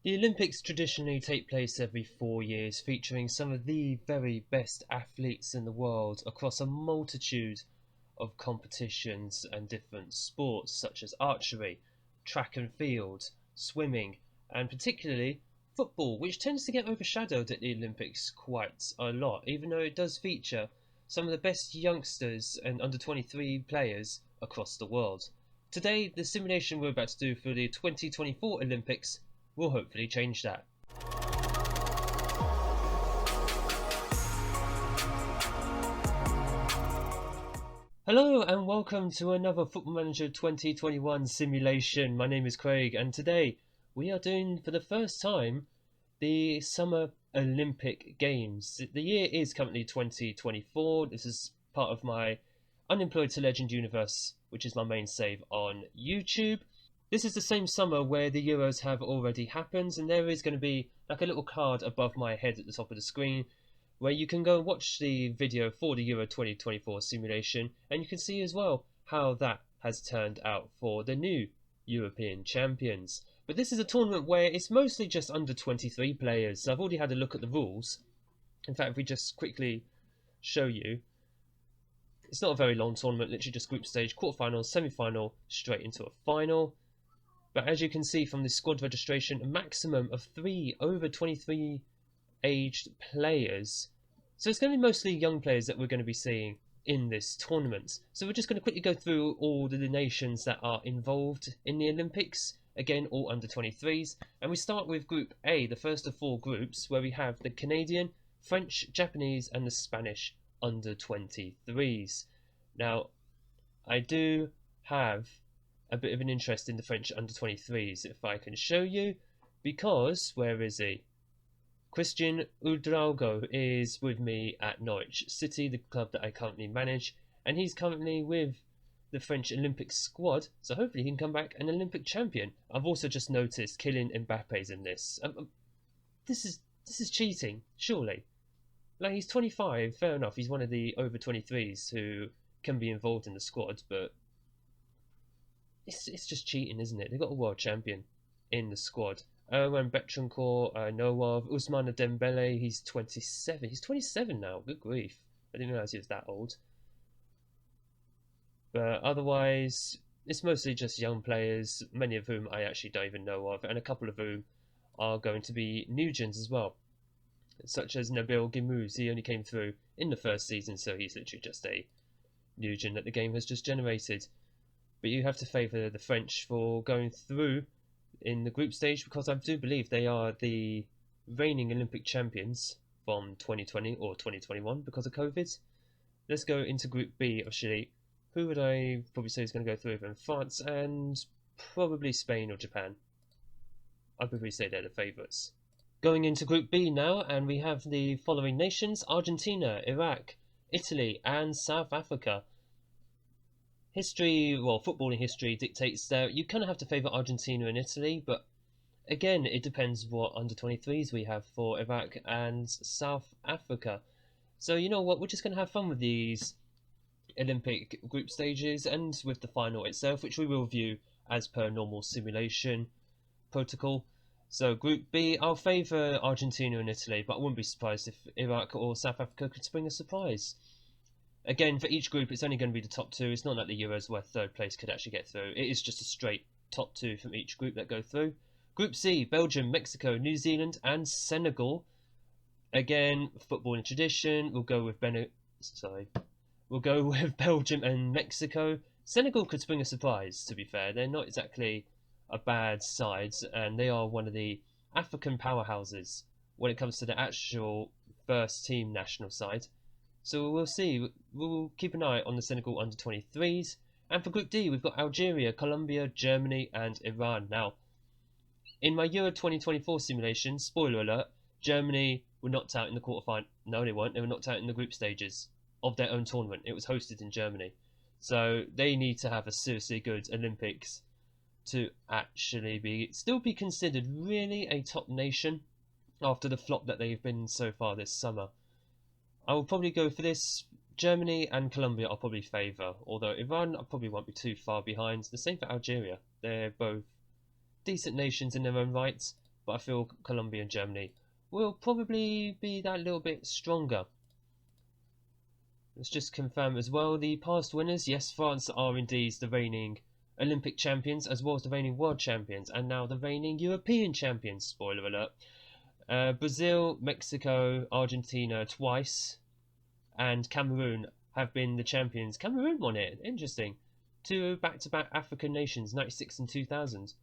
The Olympics traditionally take place every 4 years, featuring some of the very best athletes in the world across a multitude of competitions and different sports such as archery, track and field, swimming, and particularly football, which tends to get overshadowed at the Olympics quite a lot, even though it does feature some of the best youngsters and under 23 players across the world. Today, the simulation we're about to do for the 2024 Olympics will hopefully change that. Hello and welcome to another Football Manager 2021 simulation. My name is Craig and today we are doing for the first time the Summer Olympic Games. The year is currently 2024. This is part of my Unemployed to Legend universe, which is my main save on YouTube. This is the same summer where the Euros have already happened, and there is going to be like a little card above my head at the top of the screen where you can go and watch the video for the Euro 2024 simulation, and you can see as well how that has turned out for the new European champions. But this is a tournament where it's mostly just under 23 players, so I've already had a look at the rules. In fact, if we just quickly show you, it's not a very long tournament, literally just group stage, quarterfinal, semi-final, straight into a final. But as you can see from the squad registration, a maximum of 3 over 23 aged players. So it's going to be mostly young players that we're going to be seeing in this tournament. So we're just going to quickly go through all the nations that are involved in the Olympics. Again, all under 23s. And we start with Group A, the first of 4 groups, where we have the Canadian, French, Japanese, and the Spanish under 23s. Now, I do have a bit of an interest in the French under 23s, if I can show you, because, where is he? Christian Ouedraogo is with me at Norwich City, the club that I currently manage, and he's currently with the French Olympic squad, so hopefully he can come back an Olympic champion. I've also just noticed Kylian Mbappe's in this. This is cheating, surely. Like, he's 25, fair enough, he's one of the over 23s who can be involved in the squad, but it's just cheating, isn't it? They've got a world champion in the squad. Erwan Betrancourt, I know of. Ousmane Dembele, he's 27. He's 27 now, good grief. I didn't realise he was that old. But otherwise, it's mostly just young players, many of whom I actually don't even know of, and a couple of whom are going to be Nugents as well, such as Nabil Gimuz. He only came through in the first season, so he's literally just a Nugent that the game has just generated. But you have to favour the French for going through in the group stage, because I do believe they are the reigning Olympic champions from 2020 or 2021 because of COVID. Let's go into Group B, actually. Who would I probably say is going to go through them? France and probably Spain or Japan. I'd probably say they're the favourites. Going into Group B now, and we have the following nations: Argentina, Iraq, Italy, and South Africa. History, well, footballing history dictates that you kind of have to favour Argentina and Italy, but again, it depends what under 23s we have for Iraq and South Africa. So you know what, we're just going to have fun with these Olympic group stages and with the final itself, which we will view as per normal simulation protocol. So Group B, I'll favour Argentina and Italy, but I wouldn't be surprised if Iraq or South Africa could spring a surprise. Again, for each group, it's only going to be the top 2. It's not like the Euros where third place could actually get through. It is just a straight top 2 from each group that go through. Group C, Belgium, Mexico, New Zealand, and Senegal. Again, football and tradition. We'll go with Belgium and Mexico. Senegal could spring a surprise, to be fair. They're not exactly a bad side, and they are one of the African powerhouses when it comes to the actual first team national side. So we'll see. We'll keep an eye on the Senegal under 23s. And for Group D, we've got Algeria, Colombia, Germany, and Iran. Now, in my Euro 2024 simulation, spoiler alert, Germany were knocked out in the quarterfinal. No, they weren't. They were knocked out in the group stages of their own tournament. It was hosted in Germany. So they need to have a seriously good Olympics to actually still be considered really a top nation after the flop that they've been so far this summer. I will probably go for this. Germany and Colombia I'll probably favour, although Iran I probably won't be too far behind. The same for Algeria. They're both decent nations in their own rights, but I feel Colombia and Germany will probably be that little bit stronger. Let's just confirm as well the past winners. Yes, France are indeed the reigning Olympic champions, as well as the reigning world champions, and now the reigning European champions. Spoiler alert. Brazil, Mexico, Argentina twice, and Cameroon have been the champions. Cameroon won it. Interesting. 2 back-to-back African nations, 96 and 2000.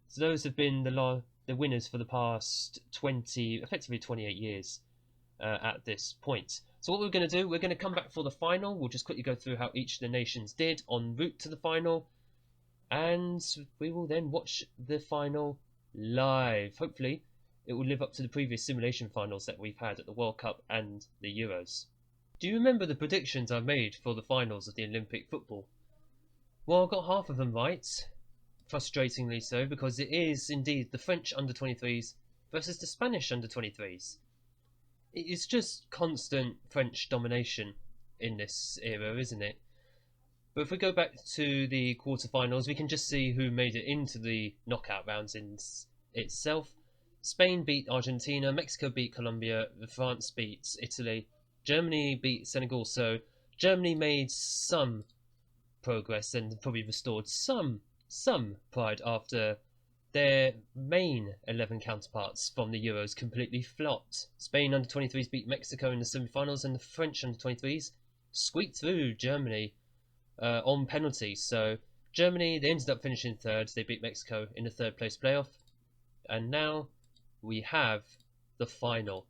So those have been the winners for the past effectively 28 years at this point. So what we're going to do, we're going to come back for the final. We'll just quickly go through how each of the nations did en route to the final. And we will then watch the final live. Hopefully, it will live up to the previous simulation finals that we've had at the World Cup and the Euros. Do you remember the predictions I made for the finals of the Olympic football? Well, I got half of them right. Frustratingly so, because it is indeed the French Under-23s versus the Spanish Under-23s. It is just constant French domination in this era, isn't it? But if we go back to the quarterfinals, we can just see who made it into the knockout rounds in itself. Spain beat Argentina, Mexico beat Colombia, France beat Italy, Germany beat Senegal. So Germany made some progress and probably restored some pride after their main 11 counterparts from the Euros completely flopped. Spain Under-23s beat Mexico in the semi-finals, and the French Under-23s squeaked through Germany on penalties. So Germany, they ended up finishing third. They beat Mexico in the third place playoff. And now we have the final.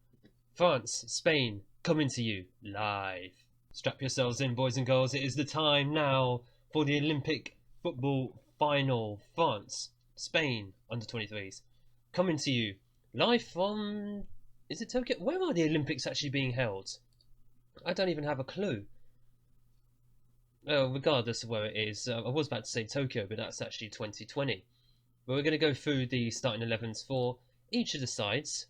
France, Spain, coming to you live. Strap yourselves in, boys and girls. It is the time now for the Olympic football final. France, Spain, Under-23s. Coming to you live from... Is it Tokyo? Where are the Olympics actually being held? I don't even have a clue. Well, regardless of where it is, I was about to say Tokyo, but that's actually 2020. But we're going to go through the starting 11s for each of the sides.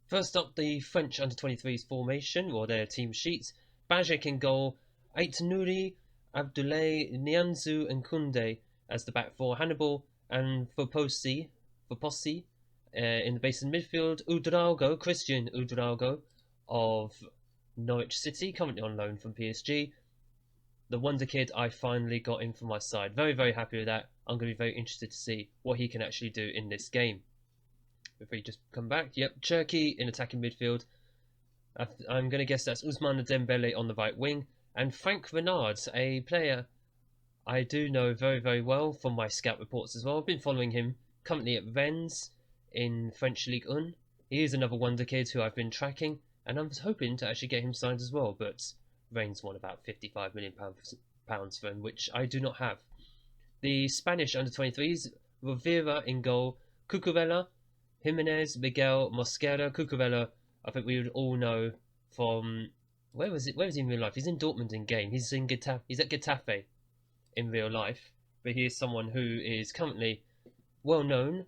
First up, the French Under-23s formation, or their team sheets. Bajek in goal, Aït-Nouri, Abdoulaye, Nianzou and Koundé as the back four. Hannibal and Foposi in the base of midfield. Christian Ouedraogo of Norwich City, currently on loan from PSG. The wonder kid I finally got in for my side. Very, very happy with that. I'm going to be very interested to see what he can actually do in this game. If we just come back, yep, Cherki in attacking midfield. I'm going to guess that's Ousmane Dembele on the right wing. And Frank Renard, a player I do know very, very well from my scout reports as well. I've been following him currently at Rennes in French Ligue 1. He is another wonder kid who I've been tracking, and I was hoping to actually get him signed as well, but Rennes won about £55 million for him, which I do not have. The Spanish Under-23s, Rovira in goal, Cucurella, Jimenez, Miguel, Mosquera. Cucurella, I think we would all know from... Where is he in real life? He's in Dortmund in game. He's at Getafe in real life. But he is someone who is currently well known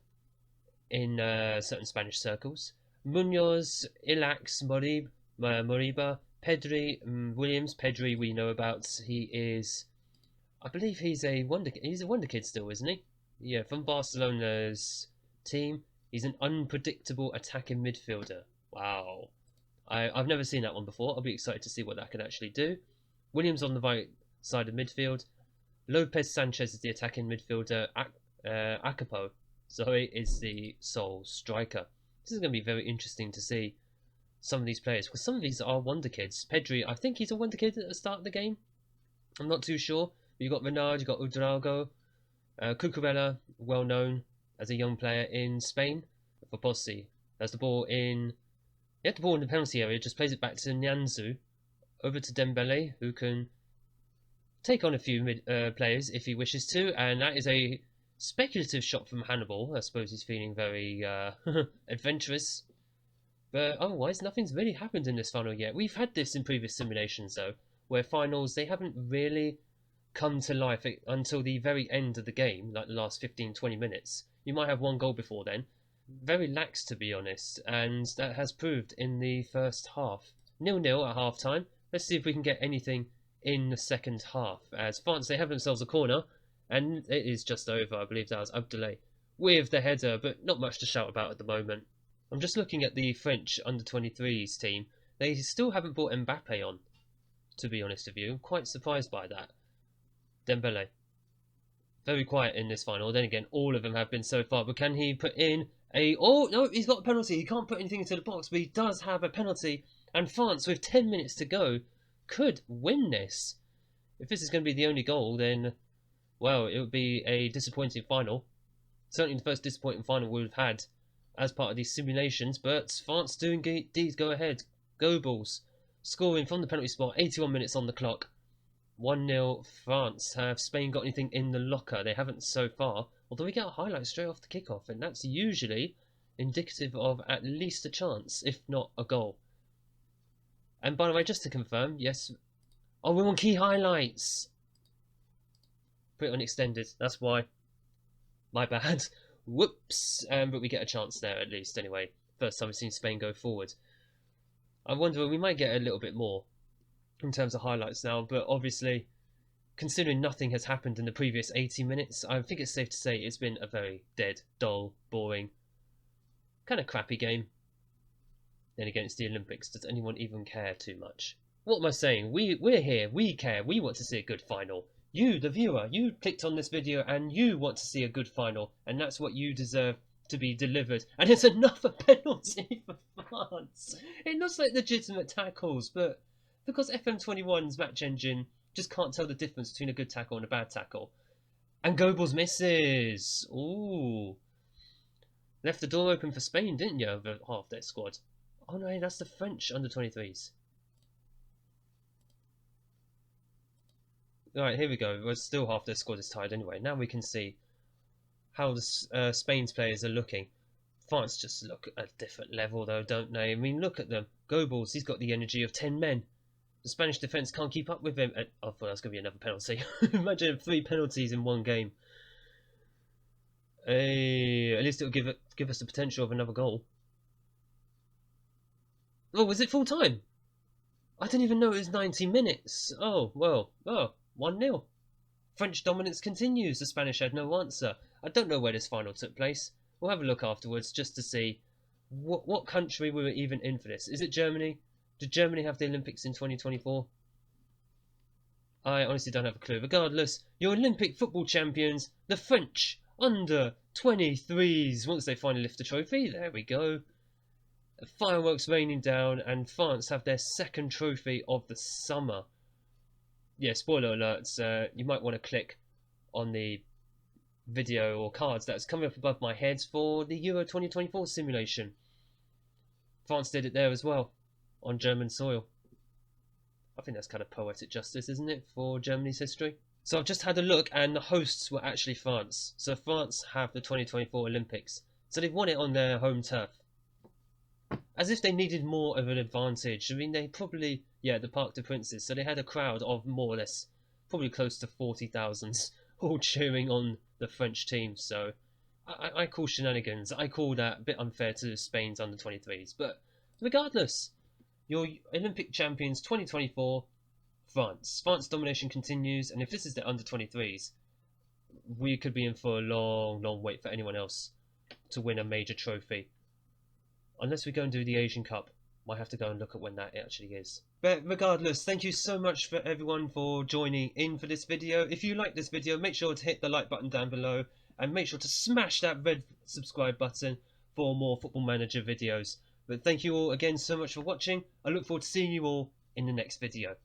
in certain Spanish circles. Munoz, Ilax, Moriba, Pedri, Williams. Pedri we know about. He is... I believe he's a wonder kid still, isn't he? Yeah, from Barcelona's team. He's an unpredictable attacking midfielder. Wow. I've never seen that one before. I'll be excited to see what that can actually do. Williams on the right side of midfield. Lopez Sanchez is the attacking midfielder. Akapo, Zoe, is the sole striker. This is going to be very interesting to see some of these players, because some of these are wonder kids. Pedri, I think he's a wonder kid at the start of the game. I'm not too sure. You've got Renard, you've got Ouedraogo. Cucurella, well known as a young player in Spain. For Posse, has the ball in... He had the ball in the penalty area, just plays it back to Nianzou. Over to Dembele, who can take on a few players if he wishes to. And that is a speculative shot from Hannibal. I suppose he's feeling very adventurous. But otherwise, nothing's really happened in this final yet. We've had this in previous simulations, though, where finals, they haven't really come to life until the very end of the game, like the last 15-20 minutes. You might have one goal before then. Very lax, to be honest, and that has proved in the first half. 0-0 at half time. Let's see if we can get anything in the second half, as France, they have themselves a corner, and it is just over. I believe that was Abdoulaye with the header, but not much to shout about at the moment. I'm just looking at the French Under-23s team. They still haven't brought Mbappe on, to be honest with you. I'm quite surprised by that. Dembele. Very quiet in this final. Then again, all of them have been so far. But can he put in a... Oh, no, he's got a penalty. He can't put anything into the box, but he does have a penalty. And France, with 10 minutes to go, could win this. If this is going to be the only goal, then, well, it would be a disappointing final. Certainly the first disappointing final we've had as part of these simulations, but France do indeed go ahead. Go Bulls. Scoring from the penalty spot, 81 minutes on the clock. 1-0 France. Have Spain got anything in the locker? They haven't so far, although we get a highlight straight off the kickoff, and that's usually indicative of at least a chance, if not a goal. And by the way, just to confirm, yes... Oh, we want key highlights! Put it on extended, that's why. My bad. Whoops! But we get a chance there at least, anyway. First time we've seen Spain go forward. I wonder, we might get a little bit more in terms of highlights now, but obviously, considering nothing has happened in the previous 80 minutes, I think it's safe to say it's been a very dead, dull, boring, kind of crappy game. Then again, it's the Olympics. Does anyone even care too much? What am I saying? We're here. We care. We want to see a good final. You, the viewer, you clicked on this video and you want to see a good final, and that's what you deserve to be delivered. And it's another penalty for France. It looks like legitimate tackles, but because FM21's match engine just can't tell the difference between a good tackle and a bad tackle. And Goebbels misses. Ooh. Left the door open for Spain, didn't you, over half their squad? Oh no, that's the French Under-23s. Alright, here we go. Well, still half their squad is tied anyway. Now we can see how the Spain's players are looking. France just look at a different level though, don't they? I mean, look at them. Goebbels, he's got the energy of 10 men. The Spanish defence can't keep up with him. I thought that was going to be another penalty. Imagine 3 penalties in one game. Hey, at least it'll give us the potential of another goal. Oh, was it full time? I didn't even know it was 90 minutes. Oh, well, 1-0. French dominance continues. The Spanish had no answer. I don't know where this final took place. We'll have a look afterwards just to see what country we were even in for this. Is it Germany? Did Germany have the Olympics in 2024? I honestly don't have a clue. Regardless, your Olympic football champions, the French Under-23s. Once they finally lift the trophy, there we go. Fireworks raining down, and France have their second trophy of the summer. Yeah, spoiler alerts. You might want to click on the video or cards that's coming up above my head for the Euro 2024 simulation. France did it there as well, on German soil. I think that's kind of poetic justice, isn't it, for Germany's history? So I've just had a look, and the hosts were actually France. So France have the 2024 Olympics. So they've won it on their home turf. As if they needed more of an advantage. I mean, they probably... Yeah, the Parc des Princes. So they had a crowd of more or less, probably close to 40,000, all cheering on the French team. So I call shenanigans. I call that a bit unfair to Spain's Under-23s. But regardless, your Olympic champions 2024, France. France domination continues. And if this is the Under-23s, we could be in for a long, long wait for anyone else to win a major trophy. Unless we go and do the Asian Cup. Might have to go and look at when that actually is. But regardless, thank you so much for everyone for joining in for this video. If you like this video, make sure to hit the like button down below. And make sure to smash that red subscribe button for more Football Manager videos. But thank you all again so much for watching. I look forward to seeing you all in the next video.